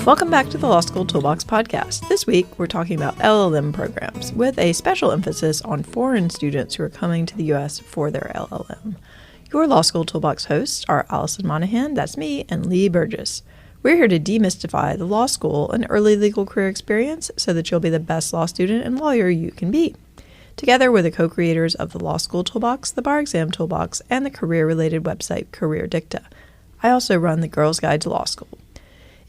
Welcome back to the Law School Toolbox podcast. This week, we're talking about LLM programs with a special emphasis on foreign students who are coming to the U.S. for their LLM. Your Law School Toolbox hosts are Alison Monahan, that's me, and Lee Burgess. We're here to demystify the law school and early legal career experience so that you'll be the best law student and lawyer you can be. Together, we're the co-creators of the Law School Toolbox, the Bar Exam Toolbox, and the career-related website Career Dicta. I also run the Girls Guide to Law School.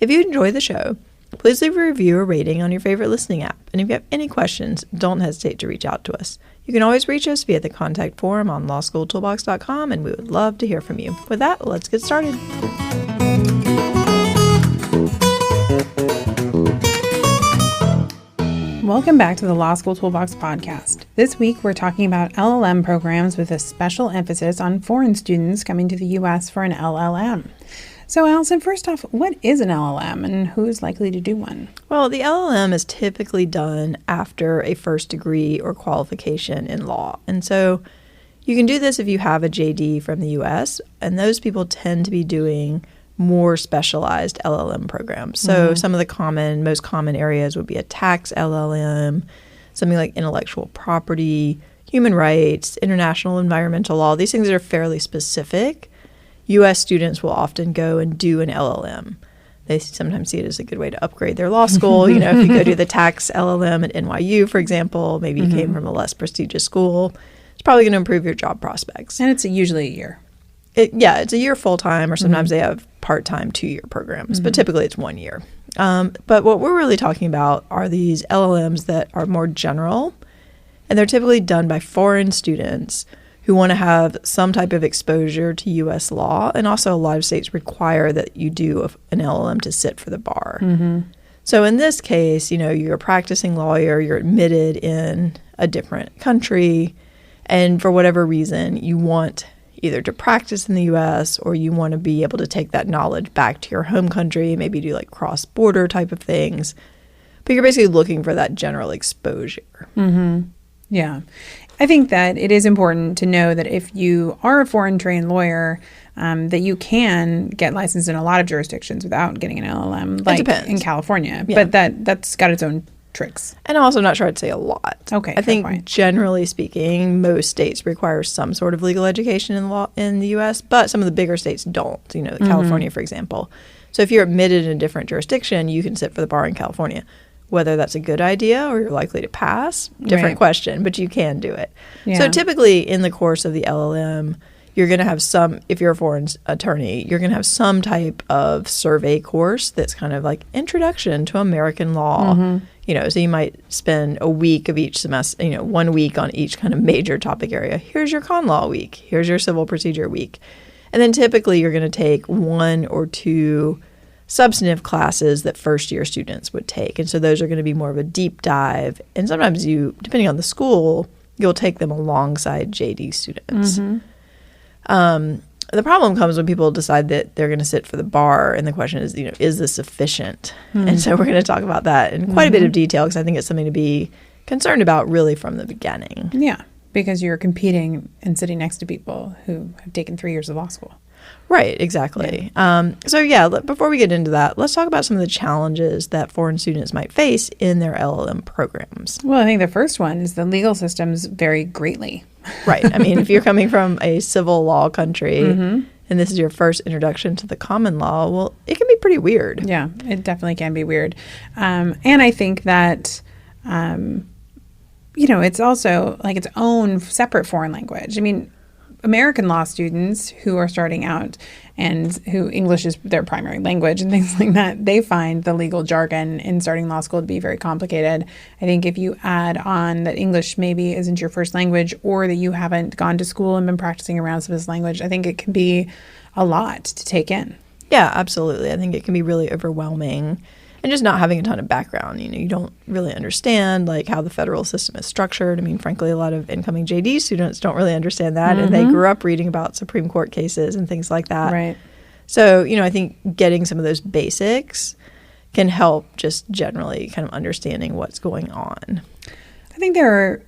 If you enjoy the show, please leave a review or rating on your favorite listening app. And if you have any questions, don't hesitate to reach out to us. You can always reach us via the contact form on lawschooltoolbox.com, and we would love to hear from you. With that, let's get started. Welcome back to the Law School Toolbox podcast. This week, we're talking about LLM programs with a special emphasis on foreign students coming to the U.S. for an LLM. So, Alison, first off, what is an LLM and who is likely to do one? Well, the LLM is typically done after a first degree or qualification in law. And so you can do this if you have a JD from the U.S., and those people tend to be doing more specialized LLM programs. So some of the most common areas would be a tax LLM, something like intellectual property, human rights, international environmental law. These things are fairly specific. U.S. students will often go and do an LLM. They sometimes see it as a good way to upgrade their law school. You know, if you go do the tax LLM at NYU, for example, maybe you came from a less prestigious school, it's probably going to improve your job prospects. And it's usually a year. It's a year full-time, or sometimes they have part-time 2-year programs, but typically it's 1 year. But what we're really talking about are these LLMs that are more general, and they're typically done by foreign students who want to have some type of exposure to U.S. law. And also a lot of states require that you do an LLM to sit for the bar. So in this case, you know, you're a practicing lawyer, you're admitted in a different country, and for whatever reason, you want either to practice in the U.S. or you want to be able to take that knowledge back to your home country, maybe do like cross-border type of things. But you're basically looking for that general exposure. Yeah. I think that it is important to know that if you are a foreign trained lawyer, that you can get licensed in a lot of jurisdictions without getting an LLM, like in California. Yeah. But that's got its own tricks. And I'm also not sure I'd say a lot. Okay. I think generally speaking, most states require some sort of legal education in law in the U.S., but some of the bigger states don't, you know, California, for example. So if you're admitted in a different jurisdiction, you can sit for the bar in California. Whether that's a good idea or you're likely to pass, different question, but you can do it. Yeah. So typically in the course of the LLM, you're going to have some, if you're a foreign attorney, you're going to have some type of survey course that's kind of like introduction to American law. You know, so you might spend a week of each semester, you know, 1 week on each kind of major topic area. Here's your con law week. Here's your civil procedure week. And then typically you're going to take 1 or 2 substantive classes that first-year students would take. And so those are going to be more of a deep dive. And sometimes you, depending on the school, you'll take them alongside JD students. The problem comes when people decide that they're going to sit for the bar, and the question is, you know, is this sufficient? And so we're going to talk about that in quite a bit of detail because I think it's something to be concerned about really from the beginning. Yeah, because you're competing and sitting next to people who have taken 3 years of law school. Right, exactly. Before we get into that, let's talk about some of the challenges that foreign students might face in their LLM programs. Well, I think the first one is the legal systems vary greatly. Right. I mean, if you're coming from a civil law country and this is your first introduction to the common law, well, it can be pretty weird. Yeah, it definitely can be weird. And I think that, it's also like its own separate foreign language. I mean, American law students who are starting out and who English is their primary language and things like that, they find the legal jargon in starting law school to be very complicated. I think if you add on that English maybe isn't your first language or that you haven't gone to school and been practicing around some of this language, I think it can be a lot to take in. Yeah, absolutely. I think it can be really overwhelming. And just not having a ton of background, you don't really understand like how the federal system is structured. I mean, frankly, a lot of incoming JD students don't really understand that. And they grew up reading about Supreme Court cases and things like that. Right. So, I think getting some of those basics can help just generally kind of understanding what's going on. I think there are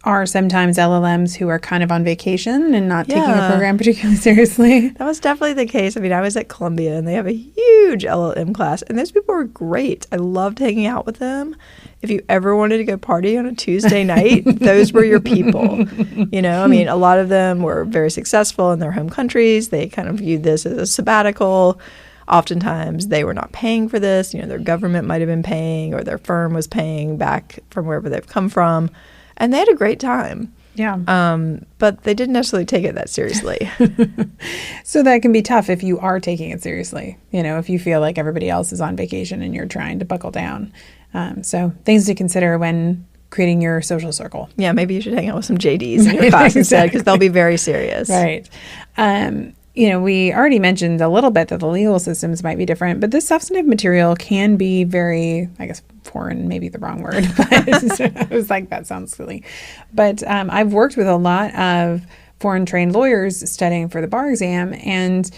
are sometimes LLMs who are kind of on vacation and not taking the Yeah. program particularly seriously. That was definitely the case. I mean, I was at Columbia and they have a huge LLM class, and those people were great. I loved hanging out with them. If you ever wanted to go party on a Tuesday night, those were your people. You know, I mean, a lot of them were very successful in their home countries. They kind of viewed this as a sabbatical. Oftentimes, they were not paying for this. You know, their government might have been paying, or their firm was paying back from wherever they've come from. And they had a great time. Yeah. But they didn't necessarily take it that seriously. So that can be tough if you are taking it seriously. You know, if you feel like everybody else is on vacation and you're trying to buckle down. So things to consider when creating your social circle. Yeah, maybe you should hang out with some JDs in your class instead, because they'll be very serious. Right. You know, we already mentioned a little bit that the legal systems might be different, but this substantive material can be very, I guess, foreign, maybe the wrong word, but I was like, that sounds silly. But I've worked with a lot of foreign trained lawyers studying for the bar exam, and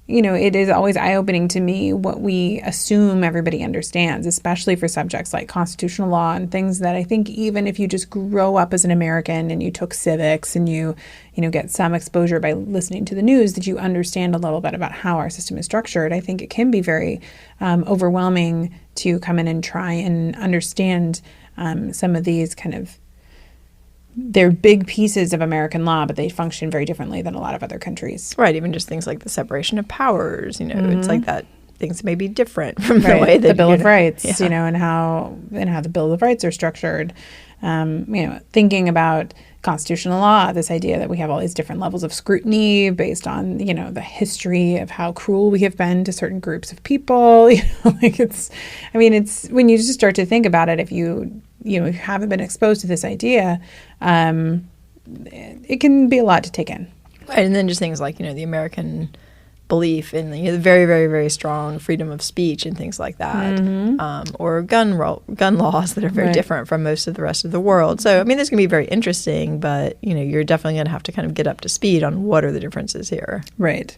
you know, it is always eye-opening to me what we assume everybody understands, especially for subjects like constitutional law and things that I think even if you just grow up as an American and you took civics and you get some exposure by listening to the news, that you understand a little bit about how our system is structured. I think it can be very overwhelming to come in and try and understand some of these kind of, they're big pieces of American law, but they function very differently than a lot of other countries. Right, even just things like the separation of powers, you know, it's like that things may be different from the way that the Bill of Rights, you know, and how the Bill of Rights are structured. You know, thinking about constitutional law, this idea that we have all these different levels of scrutiny based on, you know, the history of how cruel we have been to certain groups of people. You know, like it's when you just start to think about it, if you haven't been exposed to this idea, it can be a lot to take in. Right, and then just things like, you know, the American belief in the very, very, very strong freedom of speech and things like that, or gun laws that are very different from most of the rest of the world. So, I mean, this can be very interesting, but, you know, you're definitely going to have to kind of get up to speed on what are the differences here. Right.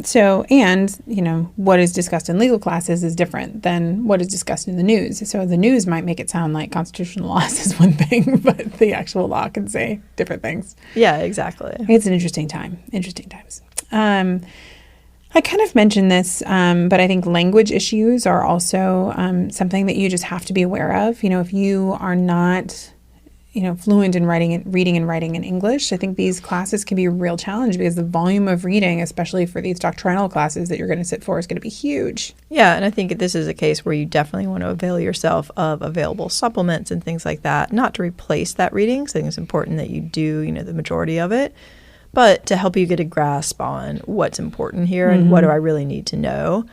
So, and, you know, what is discussed in legal classes is different than what is discussed in the news. So the news might make it sound like constitutional laws is one thing, but the actual law can say different things. Yeah, exactly. It's an interesting time. Interesting times. I kind of mentioned this, but I think language issues are also something that you just have to be aware of. You know, if you are not, you know, fluent in reading and writing in English, I think these classes can be a real challenge because the volume of reading, especially for these doctrinal classes that you're going to sit for, is going to be huge. Yeah, and I think this is a case where you definitely want to avail yourself of available supplements and things like that, not to replace that reading, so I think it's important that you do, you know, the majority of it, but to help you get a grasp on what's important here and what do I really need to know.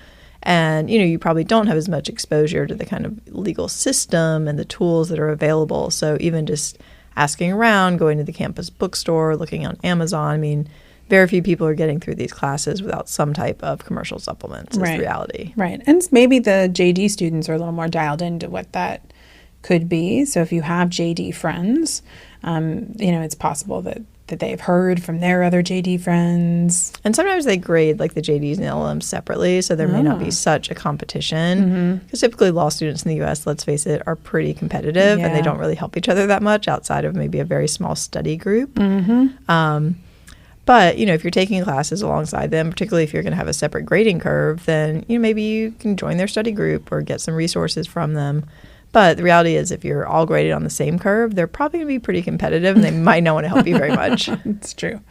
And, you know, you probably don't have as much exposure to the kind of legal system and the tools that are available. So even just asking around, going to the campus bookstore, looking on Amazon, I mean, very few people are getting through these classes without some type of commercial supplements is the reality. Right. And maybe the JD students are a little more dialed into what that could be. So if you have JD friends, you know, it's possible that they've heard from their other JD friends. And sometimes they grade like the JDs and LLMs separately, so there may not be such a competition. Because typically law students in the U.S., let's face it, are pretty competitive, and they don't really help each other that much outside of maybe a very small study group. But, you know, if you're taking classes alongside them, particularly if you're going to have a separate grading curve, then, you know, maybe you can join their study group or get some resources from them. But the reality is if you're all graded on the same curve, they're probably going to be pretty competitive and they might not want to help you very much. It's true.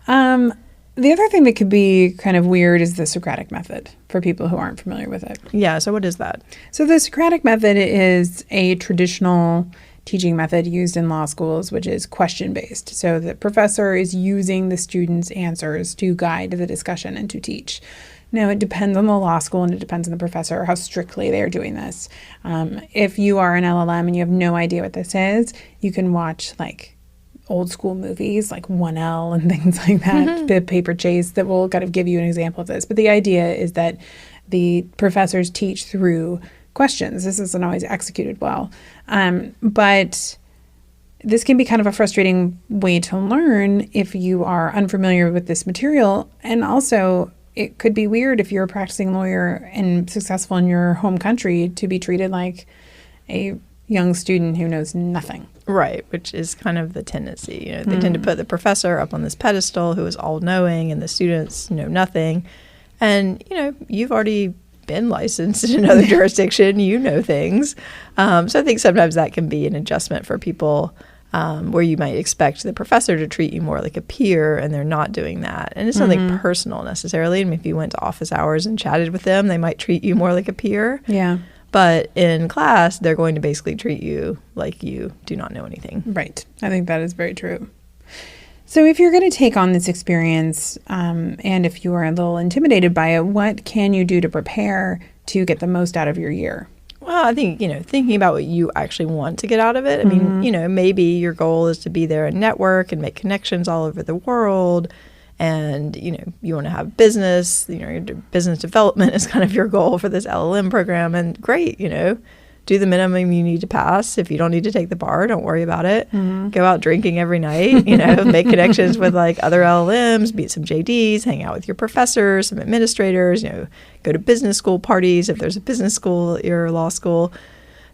The other thing that could be kind of weird is the Socratic method for people who aren't familiar with it. Yeah, so what is that? So the Socratic method is a traditional teaching method used in law schools, which is question-based. So the professor is using the students' answers to guide the discussion and to teach. Now, it depends on the law school and it depends on the professor how strictly they are doing this. If you are an LLM and you have no idea what this is, you can watch like old school movies like 1L and things like that, the Paper Chase, that will kind of give you an example of this. But the idea is that the professors teach through questions. This isn't always executed well. But this can be kind of a frustrating way to learn if you are unfamiliar with this material. And also, it could be weird if you're a practicing lawyer and successful in your home country to be treated like a young student who knows nothing. Right, which is kind of the tendency. They tend to put the professor up on this pedestal who is all-knowing, and the students know nothing. And, you've already been licensed in another jurisdiction. You know things. So I think sometimes that can be an adjustment for people where you might expect the professor to treat you more like a peer, and they're not doing that. And it's nothing personal necessarily. I mean, if you went to office hours and chatted with them, they might treat you more like a peer. Yeah. But in class, they're going to basically treat you like you do not know anything. Right. I think that is very true. So if you're going to take on this experience, and if you are a little intimidated by it, what can you do to prepare to get the most out of your year? Well, I think, thinking about what you actually want to get out of it. I mean, maybe your goal is to be there and network and make connections all over the world. And, you want to have business, your business development is kind of your goal for this LLM program. And great, do the minimum you need to pass. If you don't need to take the bar, don't worry about it. Go out drinking every night, make connections with other LLMs, meet some JDs, hang out with your professors, some administrators, go to business school parties if there's a business school at your law school.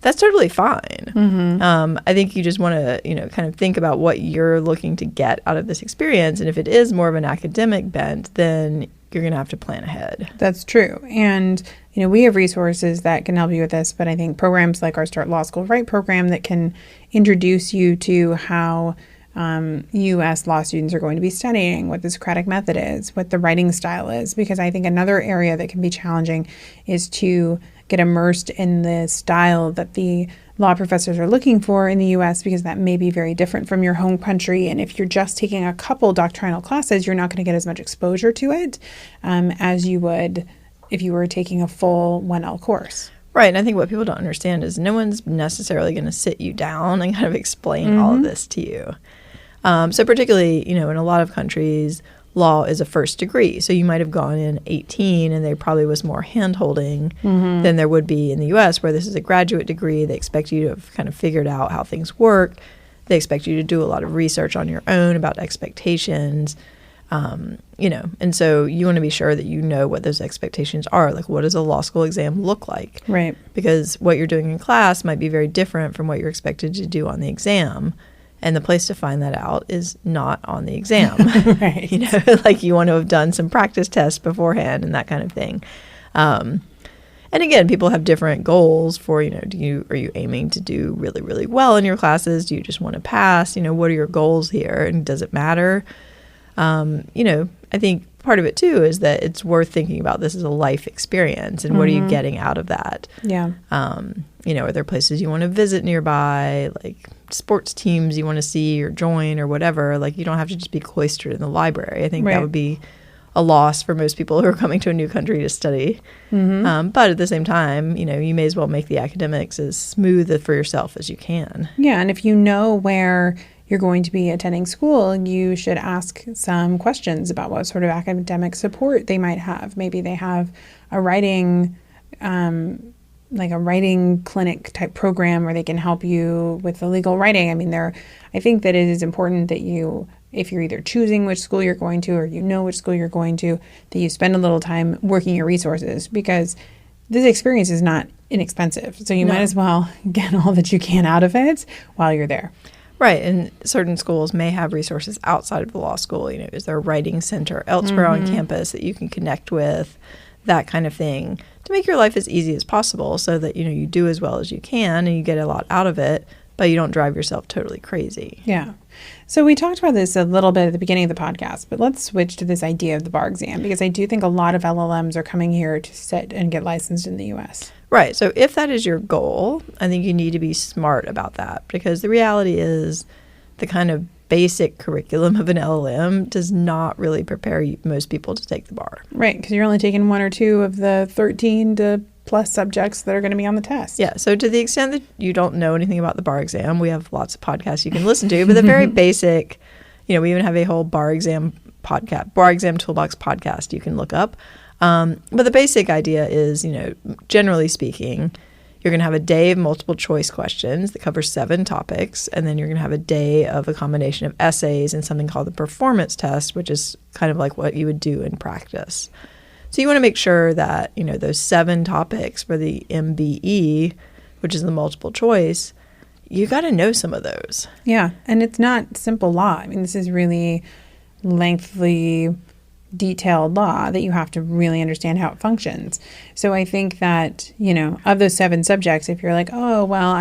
That's totally fine. I think you just want to, kind of think about what you're looking to get out of this experience. And if it is more of an academic bent, then you're going to have to plan ahead. That's true. And, we have resources that can help you with this, but I think programs like our Start Law School Right program that can introduce you to how U.S. law students are going to be studying, what the Socratic method is, what the writing style is, because I think another area that can be challenging is to get immersed in the style that the law professors are looking for in the U.S., because that may be very different from your home country. And if you're just taking a couple doctrinal classes, you're not going to get as much exposure to it as you would if you were taking a full 1L course. Right. And I think what people don't understand is no one's necessarily going to sit you down and kind of explain all of this to you. So particularly, in a lot of countries, law is a first degree. So you might have gone in 18 and there probably was more hand-holding than there would be in the U.S., where this is a graduate degree. They expect you to have kind of figured out how things work. They expect you to do a lot of research on your own about expectations, and so you want to be sure that you know what those expectations are. Like, what does a law school exam look like? Right. Because what you're doing in class might be very different from what you're expected to do on the exam. And the place to find that out is not on the exam. Right. Like you want to have done some practice tests beforehand and that kind of thing. And again, people have different goals for, are you aiming to do really, really well in your classes? Do you just want to pass? What are your goals here? And does it matter? I think part of it too is that it's worth thinking about this as a life experience and what are you getting out of that? Yeah. Are there places you want to visit nearby, like sports teams you want to see or join or whatever? Like, you don't have to just be cloistered in the library. I think that would be a loss for most people who are coming to a new country to study. But at the same time, you may as well make the academics as smooth for yourself as you can. Yeah, and if you know where you're going to be attending school, you should ask some questions about what sort of academic support they might have. Maybe they have a writing like a writing clinic type program where they can help you with the legal writing. I mean, I think that it is important that you, if you're either choosing which school you're going to or which school you're going to, that you spend a little time working your resources, because this experience is not inexpensive. So you might as well get all that you can out of it while you're there. Right. And certain schools may have resources outside of the law school. Is there a writing center elsewhere on campus that you can connect with, that kind of thing, to make your life as easy as possible so that, you do as well as you can and you get a lot out of it, but you don't drive yourself totally crazy. Yeah. So we talked about this a little bit at the beginning of the podcast, but let's switch to this idea of the bar exam, because I do think a lot of LLMs are coming here to sit and get licensed in the U.S. Right. So if that is your goal, I think you need to be smart about that, because the reality is the kind of basic curriculum of an LLM does not really prepare most people to take the bar. Right, because you're only taking one or two of the 13 to plus subjects that are going to be on the test. Yeah, so to the extent that you don't know anything about the bar exam, we have lots of podcasts you can listen to, but the very basic, we even have a whole bar exam toolbox podcast you can look up. But the basic idea is, generally speaking, you're going to have a day of multiple choice questions that cover 7 topics, and then you're going to have a day of a combination of essays and something called the performance test, which is kind of like what you would do in practice. So you want to make sure that, those 7 topics for the MBE, which is the multiple choice, you got to know some of those. Yeah. And it's not simple law. I mean, this is really lengthy, detailed law that you have to really understand how it functions. So I think that, of those 7 subjects, if you're like, oh, well,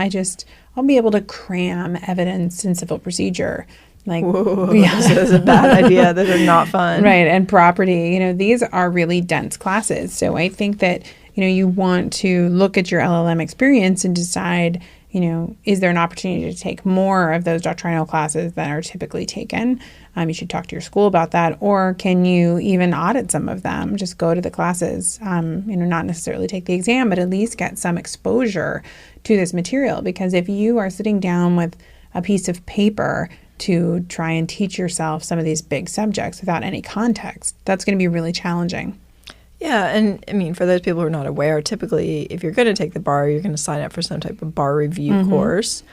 I'll be able to cram evidence in civil procedure. Like, whoa, yeah. So that's a bad idea. Those are not fun. Right. And property, these are really dense classes. So I think that, you want to look at your LLM experience and decide, is there an opportunity to take more of those doctrinal classes that are typically taken? You should talk to your school about that. Or can you even audit some of them? Just go to the classes, not necessarily take the exam, but at least get some exposure to this material. Because if you are sitting down with a piece of paper to try and teach yourself some of these big subjects without any context, that's going to be really challenging. Yeah, and I mean, for those people who are not aware, typically if you're going to take the bar, you're going to sign up for some type of bar review course.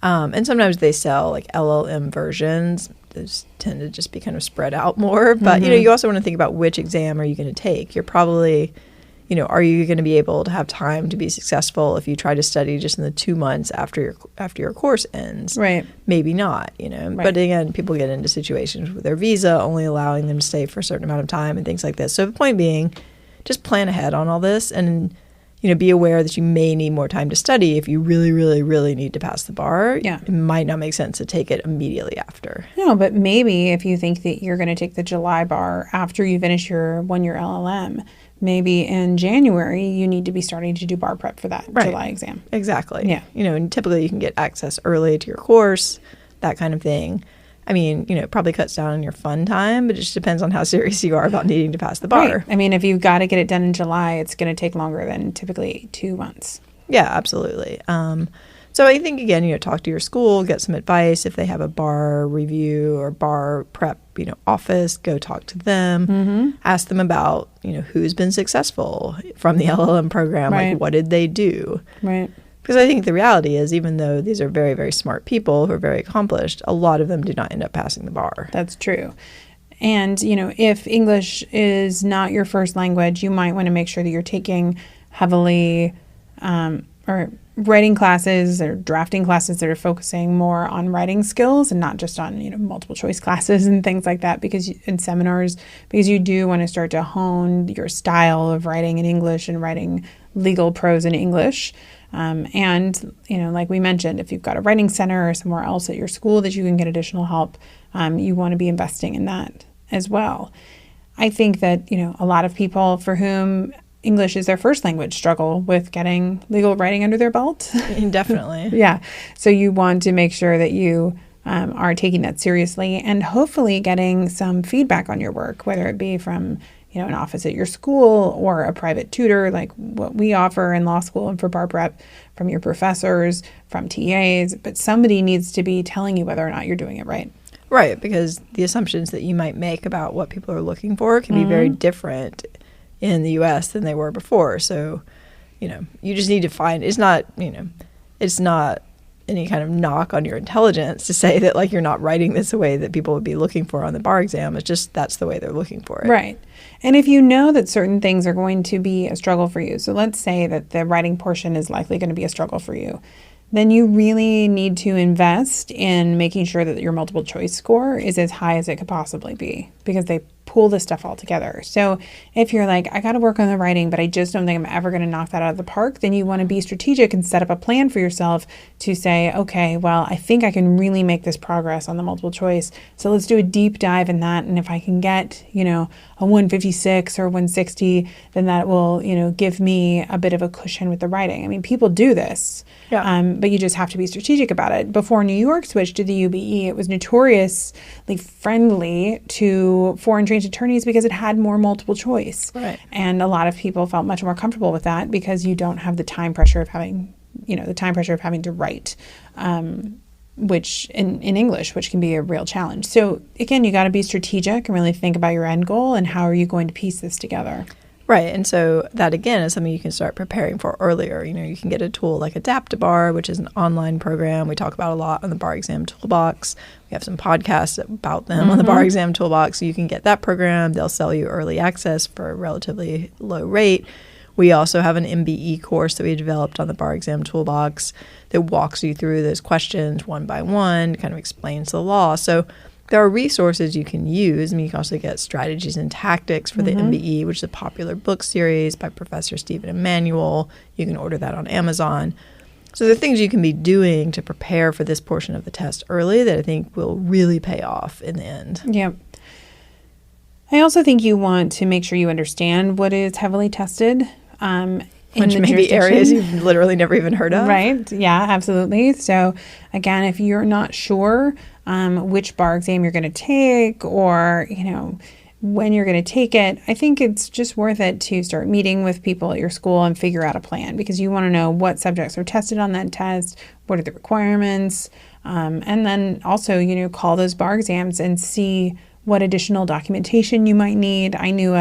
And sometimes they sell like LLM versions. Those tend to just be kind of spread out more. But, you also want to think about which exam are you going to take. You're probably, are you going to be able to have time to be successful if you try to study just in the 2 months after your course ends? Right. Maybe not, Right. But again, people get into situations with their visa only allowing them to stay for a certain amount of time and things like this. So the point being, just plan ahead on all this and, be aware that you may need more time to study if you really, really, really need to pass the bar. Yeah. It might not make sense to take it immediately after. No, but maybe if you think that you're going to take the July bar after you finish your 1-year LLM, maybe in January you need to be starting to do bar prep for that July exam. Exactly. Yeah. And typically you can get access early to your course, that kind of thing. I mean, it probably cuts down on your fun time, but it just depends on how serious you are about needing to pass the bar. Right. I mean, if you've got to get it done in July, it's going to take longer than typically 2 months. Yeah, absolutely. So I think, again, talk to your school, get some advice. If they have a bar review or bar prep, office, go talk to them. Ask them about, who's been successful from the LLM program. Right. Like, what did they do? Right. Because I think the reality is, even though these are very, very smart people who are very accomplished, a lot of them do not end up passing the bar. That's true. And, if English is not your first language, you might want to make sure that you're taking heavily or writing classes or drafting classes that are focusing more on writing skills and not just on, multiple choice classes and things like that in seminars, because you do want to start to hone your style of writing in English and writing legal prose in English. And, like we mentioned, if you've got a writing center or somewhere else at your school that you can get additional help, you want to be investing in that as well. I think that, a lot of people for whom English is their first language struggle with getting legal writing under their belt. Definitely. Yeah. So you want to make sure that you are taking that seriously and hopefully getting some feedback on your work, whether it be from an office at your school or a private tutor like what we offer in law school and for bar prep, from your professors, from TAs, but somebody needs to be telling you whether or not you're doing it right. Right, because the assumptions that you might make about what people are looking for can be very different in the U.S. than they were before. So, you just need to find, it's not any kind of knock on your intelligence to say that, like, you're not writing this the way that people would be looking for on the bar exam. It's just that's the way they're looking for it. Right. And if you know that certain things are going to be a struggle for you, so let's say that the writing portion is likely going to be a struggle for you, then you really need to invest in making sure that your multiple choice score is as high as it could possibly be, because they pull this stuff all together. So if you're like, I got to work on the writing, but I just don't think I'm ever going to knock that out of the park, then you want to be strategic and set up a plan for yourself to say, okay, well, I think I can really make this progress on the multiple choice. So let's do a deep dive in that. And if I can get, a 156 or 160, then that will, give me a bit of a cushion with the writing. I mean, people do this, but you just have to be strategic about it. Before New York switched to the UBE, it was notoriously friendly to foreign trained attorneys because it had more multiple choice. Right. And a lot of people felt much more comfortable with that because you don't have the time pressure of having, to write, which in English, which can be a real challenge. So again, you got to be strategic and really think about your end goal and how are you going to piece this together. Right. And so that, again, is something you can start preparing for earlier. You can get a tool like Adapt-A-Bar, which is an online program we talk about a lot on the Bar Exam Toolbox. We have some podcasts about them on the Bar Exam Toolbox. So you can get that program. They'll sell you early access for a relatively low rate, We also have an MBE course that we developed on the Bar Exam Toolbox that walks you through those questions one by one, kind of explains the law. So there are resources you can use. I mean, you can also get Strategies and Tactics for the MBE, which is a popular book series by Professor Stephen Emanuel. You can order that on Amazon. So there are things you can be doing to prepare for this portion of the test early that I think will really pay off in the end. Yep. I also think you want to make sure you understand what is heavily tested. Which may be areas you've literally never even heard of. Right. Yeah, absolutely. So again, if you're not sure which bar exam you're going to take or, when you're going to take it, I think it's just worth it to start meeting with people at your school and figure out a plan, because you want to know what subjects are tested on that test, what are the requirements, and then also, call those bar exams and see what additional documentation you might need. I knew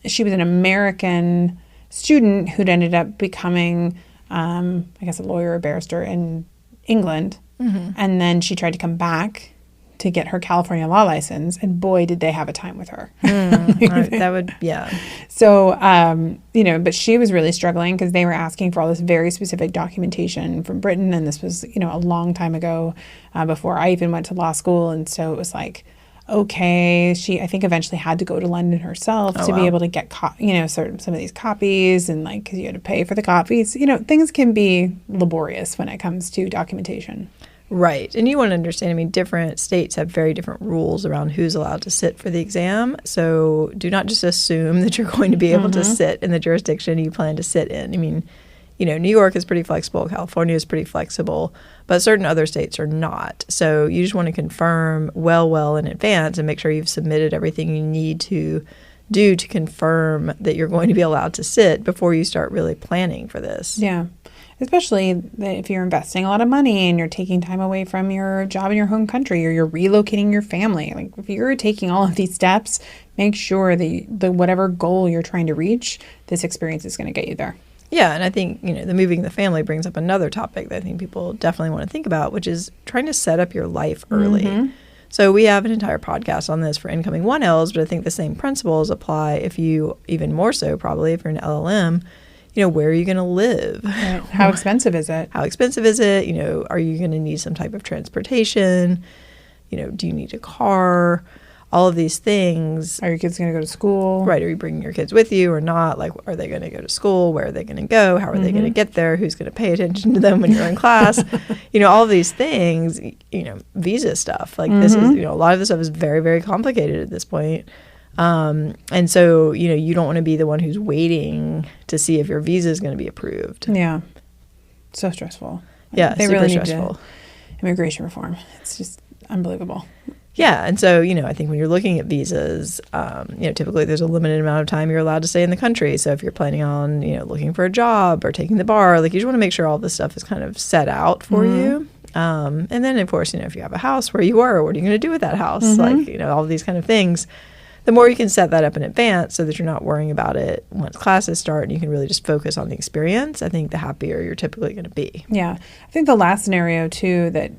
she was an American student who'd ended up becoming, a lawyer or barrister in England. And then she tried to come back to get her California law license, and boy, did they have a time with her. That would, yeah. So, but she was really struggling because they were asking for all this very specific documentation from Britain, and this was, a long time ago, before I even went to law school, and so it was like, okay, she, I think, eventually had to go to London herself to be able to get, some of these copies, and because you had to pay for the copies. Things can be laborious when it comes to documentation. Right. And you want to understand, different states have very different rules around who's allowed to sit for the exam. So do not just assume that you're going to be able to sit in the jurisdiction you plan to sit in. New York is pretty flexible. California is pretty flexible. But certain other states are not. So you just want to confirm well in advance and make sure you've submitted everything you need to do to confirm that you're going to be allowed to sit before you start really planning for this. Yeah. Especially if you're investing a lot of money and you're taking time away from your job in your home country, or you're relocating your family. If you're taking all of these steps, make sure that whatever goal you're trying to reach, this experience is going to get you there. Yeah, and I think, the moving the family brings up another topic that I think people definitely want to think about, which is trying to set up your life early. So we have an entire podcast on this for incoming 1Ls, but I think the same principles apply if you, even more so probably if you're an LLM. Where are you going to live? Right. How expensive is it? How expensive is it? Are you going to need some type of transportation? Do you need a car? All of these things. Are your kids going to go to school? Right. Are you bringing your kids with you or not? Are they going to go to school? Where are they going to go? How are they going to get there? Who's going to pay attention to them when you're in class? All of these things, visa stuff. This is, a lot of this stuff is very, very complicated at this point. And so, you don't want to be the one who's waiting to see if your visa is going to be approved. Yeah. So stressful. Yeah, they super really stressful. Immigration reform. It's just unbelievable. Yeah. And so, I think when you're looking at visas, typically there's a limited amount of time you're allowed to stay in the country. So if you're planning on, looking for a job or taking the bar, you just want to make sure all this stuff is kind of set out for you. And then, of course, if you have a house, where you are, what are you going to do with that house? All of these kind of things. The more you can set that up in advance so that you're not worrying about it once classes start and you can really just focus on the experience, I think the happier you're typically going to be. Yeah. I think the last scenario, too, that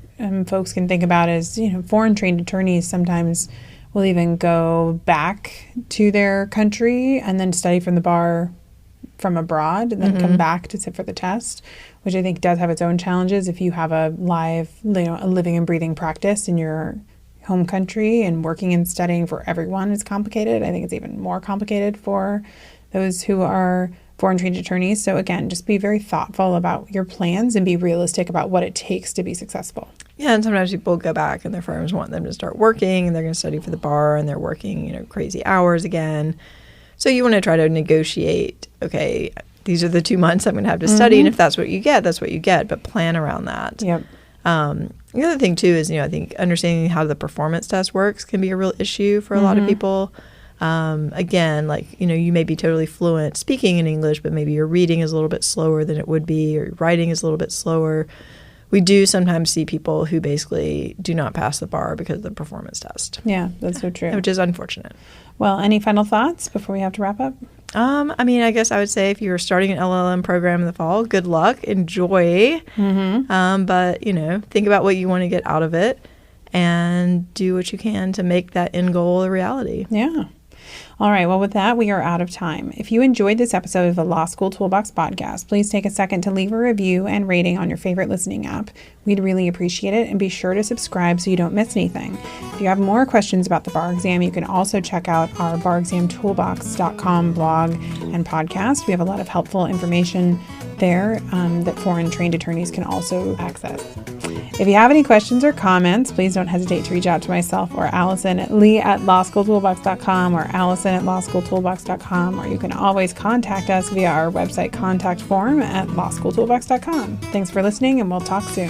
folks can think about is, foreign trained attorneys sometimes will even go back to their country and then study from the bar from abroad and then come back to sit for the test, which I think does have its own challenges. If you have a live, a living and breathing practice in your home country, and working and studying for everyone is complicated. I think it's even more complicated for those who are foreign trained attorneys. So again, just be very thoughtful about your plans and be realistic about what it takes to be successful. Yeah, and sometimes people go back and their firms want them to start working and they're going to study for the bar and they're working, crazy hours again. So you want to try to negotiate, okay, these are the 2 months I'm going to have to study, and if that's what you get, that's what you get, but plan around that. Yep. The other thing, too, is, I think understanding how the performance test works can be a real issue for a lot of people. Again, you may be totally fluent speaking in English, but maybe your reading is a little bit slower than it would be, or your writing is a little bit slower. We do sometimes see people who basically do not pass the bar because of the performance test. Yeah, that's so true. Which is unfortunate. Well, any final thoughts before we have to wrap up? I guess I would say if you're starting an LLM program in the fall, good luck, enjoy. But, think about what you want to get out of it and do what you can to make that end goal a reality. Yeah. All right. Well, with that, we are out of time. If you enjoyed this episode of the Law School Toolbox podcast, please take a second to leave a review and rating on your favorite listening app. We'd really appreciate it, and be sure to subscribe so you don't miss anything. If you have more questions about the bar exam, you can also check out our barexamtoolbox.com blog and podcast. We have a lot of helpful information there that foreign trained attorneys can also access. If you have any questions or comments, please don't hesitate to reach out to myself or Alison Lee at lawschooltoolbox.com or Alison at lawschooltoolbox.com, or you can always contact us via our website contact form at lawschooltoolbox.com. Thanks for listening, and we'll talk soon.